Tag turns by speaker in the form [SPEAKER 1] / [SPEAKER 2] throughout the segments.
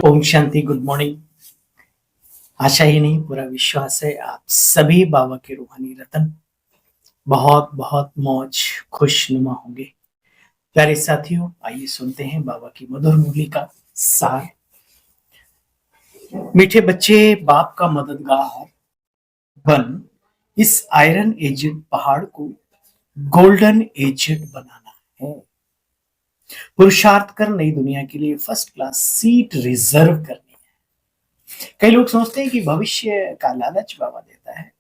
[SPEAKER 1] Om Shanti. Good morning. आशा ही नहीं पूरा विश्वास है आप सभी बाबा के रूहानी रतन बहुत बहुत मौज खुशनुमा होंगे। प्यारे साथियों, आइए सुनते हैं बाबा की मधुर मुरली का सार। मीठे बच्चे, बाप का मददगार बन इस आयरन एजेड पहाड़ को गोल्डन एजेड बनाना है। पुरुषार्थ कर नई दुनिया के लिए फर्स्ट क्लास सीट रिजर्व करनी है। कई लोग सोचते हैं कि भविष्य का लालच बाबा देता है।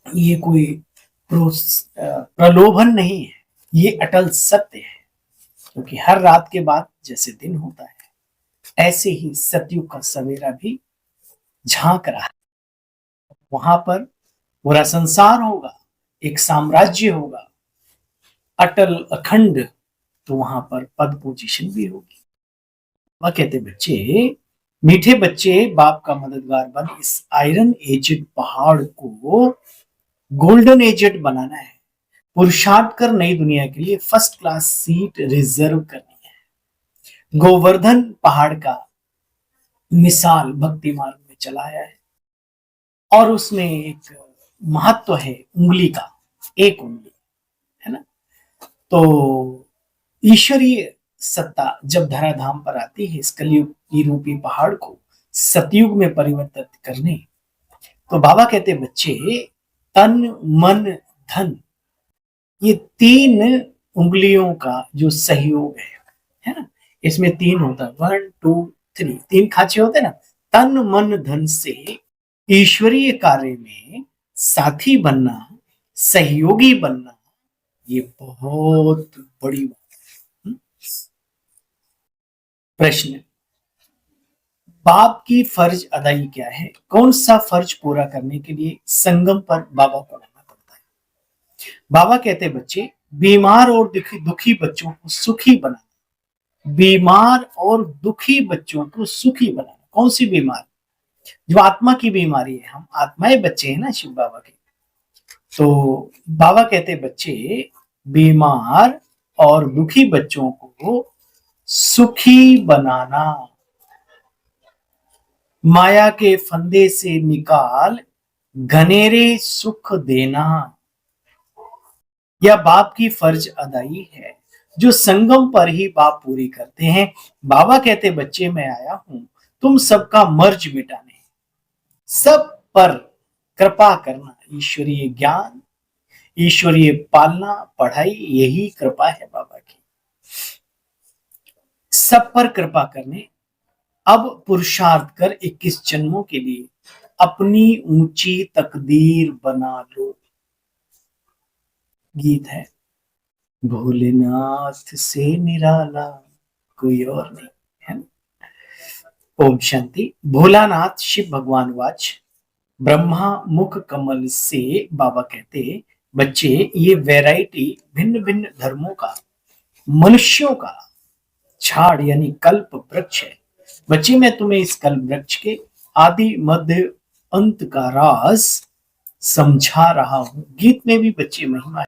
[SPEAKER 1] ये कोई प्रलोभन नहीं है, ये अटल सत्य है। क्योंकि हर रात के बाद जैसे दिन होता है, ऐसे ही सतयुग का सवेरा भी झांक रहा है। वहां पर पूरा संसार होगा, एक साम्राज्य होगा अटल अखंड, तो वहां पर पद पोजीशन भी होगी। वह कहते बच्चे, मीठे बच्चे, बाप का मददगार बन इस आयरन एजेड पहाड़ को गोल्डन एजेड बनाना है। पुरुषार्थ कर नई दुनिया के लिए फर्स्ट क्लास सीट रिजर्व करनी है। गोवर्धन पहाड़ का मिसाल भक्ति मार्ग में चलाया है और उसमें एक महत्व है उंगली का, एक उंगली है ना। तो ईश्वरीय सत्ता जब धराधाम पर आती है इस कलयुग की रूपी पहाड़ को सतयुग में परिवर्तित करने, तो बाबा कहते बच्चे, तन मन धन, ये तीन उंगलियों का जो सहयोग है ना, इसमें तीन होता है, 1 2 3, तीन खांचे होते हैं ना। तन मन धन से ईश्वरीय कार्य में साथी बनना, सहयोगी बनना, ये बहुत बड़ी बात है। प्रश्न, बाप की फर्ज अदाई क्या है? कौन सा फर्ज पूरा करने के लिए संगम पर बाबा को आना पड़ता है? बाबा कहते बच्चे, बीमार और दुखी बच्चों को सुखी बनाना। बीमार और दुखी बच्चों को सुखी बनाना। कौन सी बीमार? जो आत्मा की बीमारी है। हम आत्माएं बच्चे हैं ना शिव बाबा के। तो बाबा कहते बच्चे, बीमार और दुखी बच्चों को सुखी बनाना। माया के फंदे से निकाल घनेरे सुख देना, यह बाप की फर्ज अदाई है जो संगम पर ही बाप पूरी करते हैं। बाबा कहते बच्चे, मैं आया हूं तुम सबका मर्ज मिटाने, सब पर कृपा करना। ईश्वरीय ज्ञान, ईश्वरीय पालना, पढ़ाई, यही कृपा है बाबा की। सब पर कृपा करने। अब पुरुषार्थ कर 21 जन्मों के लिए अपनी ऊंची तकदीर बना लो। गीत है, भोलेनाथ से निराला कोई और नहीं है ना। ओम शांति। भोलानाथ शिव भगवान वाच ब्रह्मा मुख कमल से बाबा कहते बच्चे, ये वैरायटी भिन्न भिन्न धर्मों का, मनुष्यों का झाड़ यानी कल्प वृक्ष है। बच्चे, मैं तुम्हें इस कल्प वृक्ष के आदि मध्य अंत का राज समझा रहा हूं। गीत में भी बच्चे महिमा है।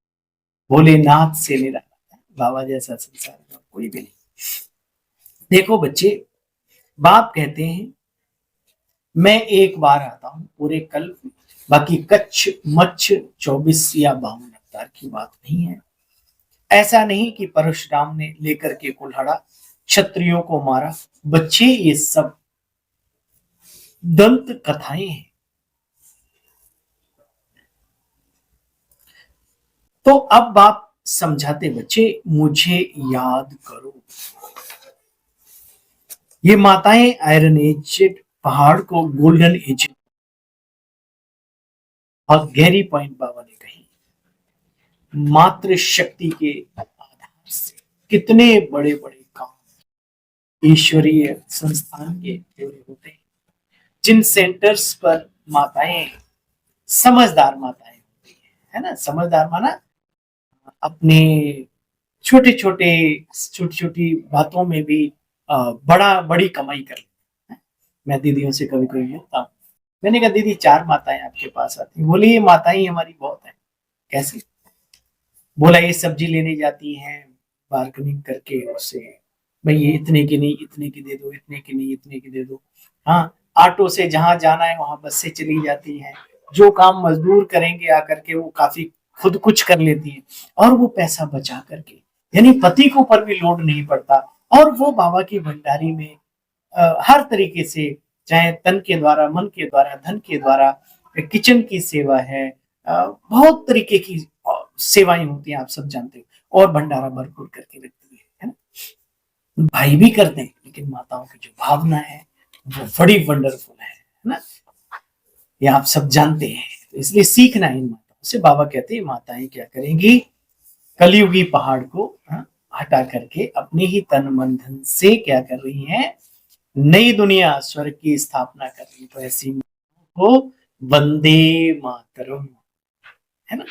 [SPEAKER 1] भोलेनाथ से निराला, बाबा जैसा संसार में कोई भी नहीं। देखो बच्चे, बाप कहते हैं मैं एक बार आता हूं पूरे कल्प में, बाकी कच्छ मच्छ 24 या 52 अवतार की बात नहीं है। ऐसा नहीं कि परशुराम ने लेकर के कुल्हाड़ा क्षत्रियों को मारा। बच्चे, ये सब दंत कथाएं हैं। तो अब बाप समझाते बच्चे, मुझे याद करो। ये माताएं आयरन एजेड पहाड़ को गोल्डन एजेड, बहुत गहरी पॉइंट बाबा ने कही। मातृ शक्ति के आधार से कितने बड़े बड़े काम ईश्वरीय संस्थान के पूरे होते हैं। जिन सेंटर्स पर माताएं, समझदार माताएं होती है ना। समझदार माना अपने छोटे छोटी बातों में भी बड़ी कमाई कर लेते हैं। मैं दीदियों से कभी कभी मिलता हूँ, मैंने कहा दीदी 4 माताएं आपके पास आती, बोली ये माताएं हमारी बहुत है। कैसे? बोला ये सब्जी लेने जाती हैं, बार्गेनिंग करके उससे भाई ये इतने की नहीं, इतने की दे दो, इतने की नहीं, इतने की दे दो। हाँ, ऑटो से जहां जाना है वहां बस से चली जाती हैं। जो काम मजदूर करेंगे आकर के वो काफी खुद कुछ कर लेती हैं, और वो पैसा बचा करके, यानी पति के ऊपर भी लोड नहीं पड़ता। और वो बाबा की भंडारी में हर तरीके से, चाहे तन के द्वारा, मन के द्वारा, धन के द्वारा, किचन की सेवा है, बहुत तरीके की सेवाएं होती हैं, आप सब जानते हो, और भंडारा भरपूर करके रखती है ना। भाई भी करते हैं, लेकिन माताओं की जो भावना है वो बड़ी वंडरफुल है ना, ये आप सब जानते हैं। तो इसलिए सीखना है इन माताओं से। बाबा कहते हैं माताएं क्या करेंगी, कलयुगी पहाड़ को हटा करके अपने ही तन मन धन से क्या कर रही हैं, नई दुनिया स्वर्ग की स्थापना कर रही। तो ऐसी को वंदे मातरम, है ना।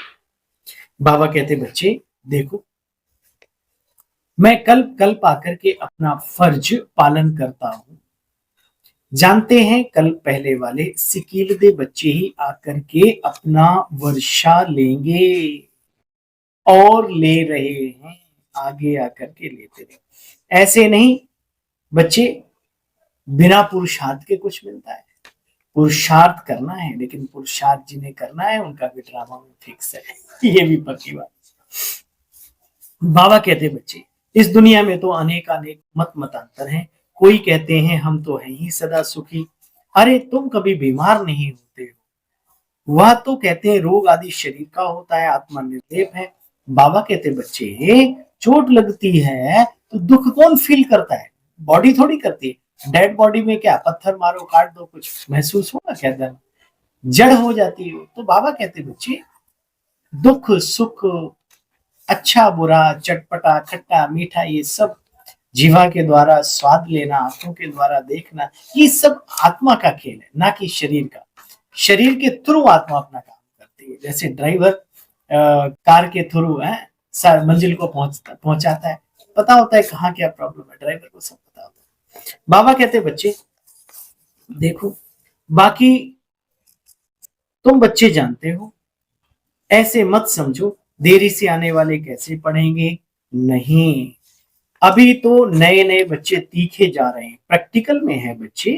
[SPEAKER 1] बाबा कहते बच्चे देखो, मैं कल्प कल्प आकर के अपना फर्ज पालन करता हूं। जानते हैं कल पहले वाले सिकीलदे बच्चे ही आकर के अपना वर्षा लेंगे, और ले रहे हैं, आगे आकर के लेते रहे। ऐसे नहीं बच्चे, बिना पुरुषार्थ के कुछ मिलता है। पुरुषार्थ करना है, लेकिन पुरुषार्थ जिन्हें करना है उनका भी ड्रामा में फिक्स है, ये भी पक्की बात। बाबा कहते बच्चे, इस दुनिया में तो अनेक अनेक मत मतांतर हैं। कोई कहते हैं हम तो हैं ही सदा सुखी, अरे तुम कभी बीमार नहीं होते हो। वह तो कहते हैं रोग आदि शरीर का होता है, आत्मा निर्लेप है। बाबा कहते बच्चे, चोट लगती है तो दुख कौन फील करता है, बॉडी थोड़ी करती है। डेड बॉडी में क्या पत्थर मारो काट दो, कुछ महसूस होगा क्या, दर्द जड़ हो जाती है। तो बाबा कहते बच्चे, दुख सुख, अच्छा बुरा, चटपटा खट्टा मीठा, ये सब जीवा के द्वारा स्वाद लेना, आंखों के द्वारा देखना, ये सब आत्मा का खेल है, ना कि शरीर का। शरीर के थ्रू आत्मा अपना काम करती है। जैसे ड्राइवर कार के थ्रू है मंजिल को पहुंचाता है, पता होता है कहाँ क्या प्रॉब्लम है, ड्राइवर को सब पता होता है। बाबा कहते बच्चे देखो, बाकी तुम बच्चे जानते हो, ऐसे मत समझो देरी से आने वाले कैसे पढ़ेंगे। नहीं, अभी तो नए नए बच्चे तीखे जा रहे हैं, प्रैक्टिकल में है बच्चे,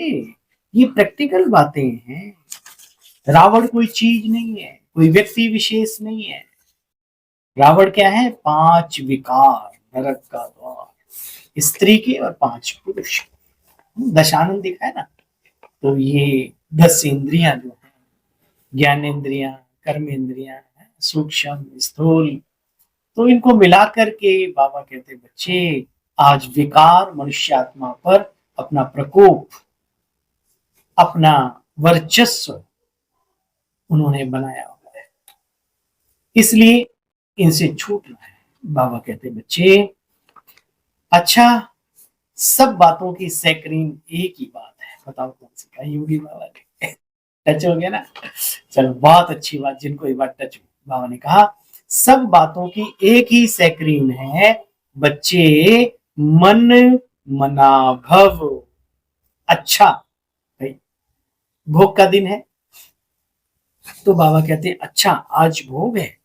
[SPEAKER 1] ये प्रैक्टिकल बातें हैं। रावण कोई चीज नहीं है, कोई व्यक्ति विशेष नहीं है। रावण क्या है, 5 विकार, नरक का द्वार, स्त्री के और 5 पुरुष, दशानंद दिखा है ना। तो ये 10 इंद्रियां जो है, ज्ञानेन्द्रियां, कर्मेंद्रियां, सूक्ष्म स्थूल, तो इनको मिलाकर के बाबा कहते बच्चे, आज विकार मनुष्य आत्मा पर अपना प्रकोप, अपना वर्चस्व उन्होंने बनाया हुआ है, इसलिए इनसे छूटना है। बाबा कहते बच्चे, अच्छा सब बातों की सैकरीन एक ही बात है, बताओ कौन सी, कही होगी बाबा ने। टच हो गया ना, चलो बहुत अच्छी बात, जिनको ये बात टच हुई। बाबा ने कहा सब बातों की एक ही सैकरीन है बच्चे, मन मना भव। अच्छा भाई, भोग का दिन है, तो बाबा कहते हैं अच्छा आज भोग है,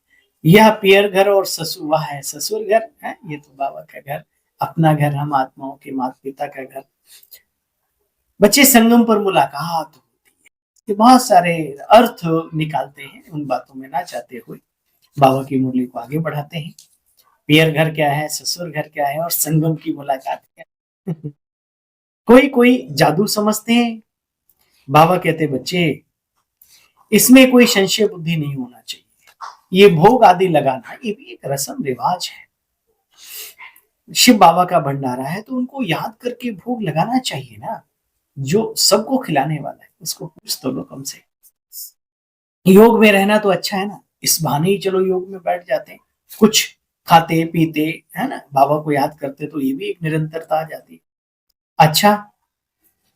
[SPEAKER 1] यह पियर घर और ससुर, वह है ससुर घर है, ये तो बाबा का घर, अपना घर, हम आत्माओं के माता पिता का घर। बच्चे संगम पर मुलाकात होती है, ये बहुत सारे अर्थ निकालते हैं उन बातों में ना चाहते हुए, बाबा की मुरली को आगे बढ़ाते हैं। पियर घर क्या है, ससुर घर क्या है, और संगम की मुलाकात क्या है। कोई कोई जादू समझते हैं। बाबा कहते बच्चे, इसमें कोई संशय बुद्धि नहीं होना चाहिए। ये भोग आदि लगाना ये भी एक रस्म रिवाज है। शिव बाबा का भंडारा है तो उनको याद करके भोग लगाना चाहिए ना। जो सबको खिलाने वाला है उसको पूछ तो लो कम से। योग में रहना तो अच्छा है ना, इस बहाने ही चलो योग में बैठ जाते हैं, कुछ खाते पीते है ना, बाबा को याद करते, तो ये भी एक निरंतरता आ जाती है। अच्छा,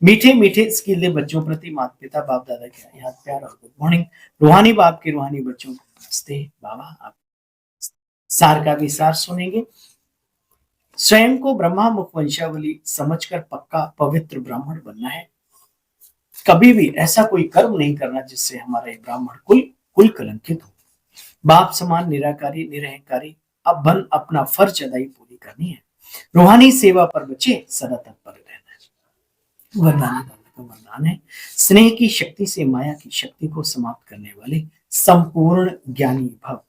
[SPEAKER 1] मीठे मीठे स्किल बच्चों प्रति माता पिता बाप दादा के याद प्यार और गुड मॉर्निंग। रूहानी बाप के रूहानी बच्चों को नमस्ते। बाबा आप सार का भी सार सुनेंगे। स्वयं को ब्रह्मा मुख वंशावली समझकर पक्का पवित्र ब्राह्मण बनना है। कभी भी ऐसा कोई कर्म नहीं करना जिससे हमारा ब्राह्मण कुल कलंकित हो। बाप समान निराकारी निरहंकारी अब बन अपना फर्ज अदाई पूरी करनी है। रूहानी सेवा पर बच्चे सदा तत्पर रहना। वरदानी बाबा का वरदान है, स्नेह की शक्ति से माया की शक्ति को समाप्त करने वाले संपूर्ण ज्ञानी भव।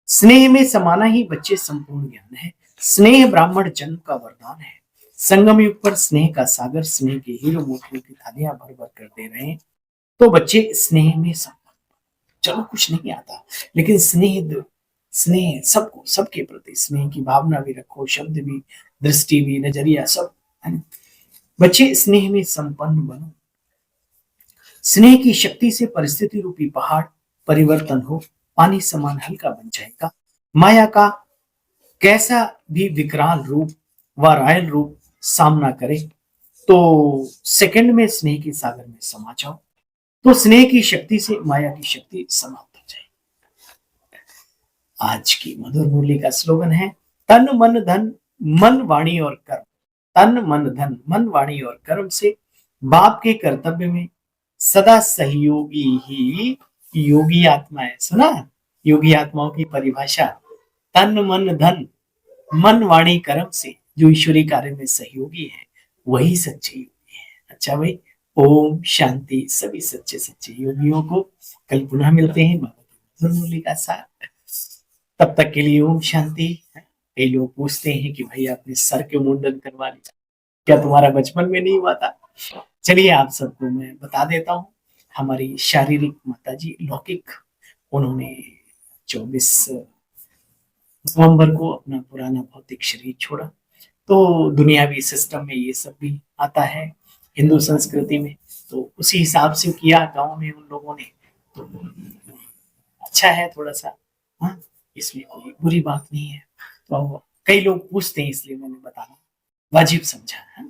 [SPEAKER 1] स्नेह में समाना ही बच्चे संपूर्ण ज्ञान है। स्नेह ब्राह्मण जन्म का वरदान है। संगम युग पर स्नेह का सागर स्नेह के हीरो मोतियों की थालियां भर भर कर दे रहे हैं, तो बच्चे स्नेह में संपन्न। चलो कुछ नहीं आता, लेकिन स्नेह स्नेह सबको, सबके प्रति स्नेह की भावना भी रखो, शब्द भी, दृष्टि भी, नजरिया सब, है ना? बच्चे स्नेह में संपन्न बनो। स्नेह की शक्ति से परिस्थिति रूपी पहाड़ परिवर्तन हो, पानी समान हल्का बन जाएगा। माया का कैसा भी विकराल रूप व रायल रूप सामना करे, तो सेकंड में स्नेह के सागर में समा जाओ, तो स्नेह की शक्ति से माया की शक्ति समाप्त हो जाए। आज की मधुर मुरली का स्लोगन है, तन मन धन, मन वाणी और कर्म। तन मन धन, मन वाणी और कर्म से बाप के कर्तव्य में सदा सहयोगी ही योगी आत्मा है। सुना योगी आत्माओं की परिभाषा, तन मन धन, मन वाणी कर्म से जो ईश्वरीय कार्य में सहयोगी है, वही सच्चे योगी है। अच्छा भाई, ओम शांति। सभी सच्चे सच्चे योगियों को कल पुनः मिलते हैं बाबा की मधुर मुरली का साथ। तब तक के लिए ओम शांति। कई लोग पूछते हैं कि भाई आपने सर क्यों मुंडन करवा लिया, क्या तुम्हारा बचपन में नहीं हुआ था? चलिए आप सबको मैं बता देता हूँ। हमारी शारीरिक माताजी लौकिक, उन्होंने 24 नवंबर को अपना पुराना भौतिक शरीर छोड़ा। तो दुनियावी सिस्टम में ये सब भी आता है हिंदू संस्कृति में, तो उसी हिसाब से किया गांव में उन लोगों ने, तो अच्छा है थोड़ा सा। हाँ, इसमें कोई बुरी बात नहीं है। तो कई लोग पूछते हैं, इसलिए मैंने बताना वाजिब समझा है।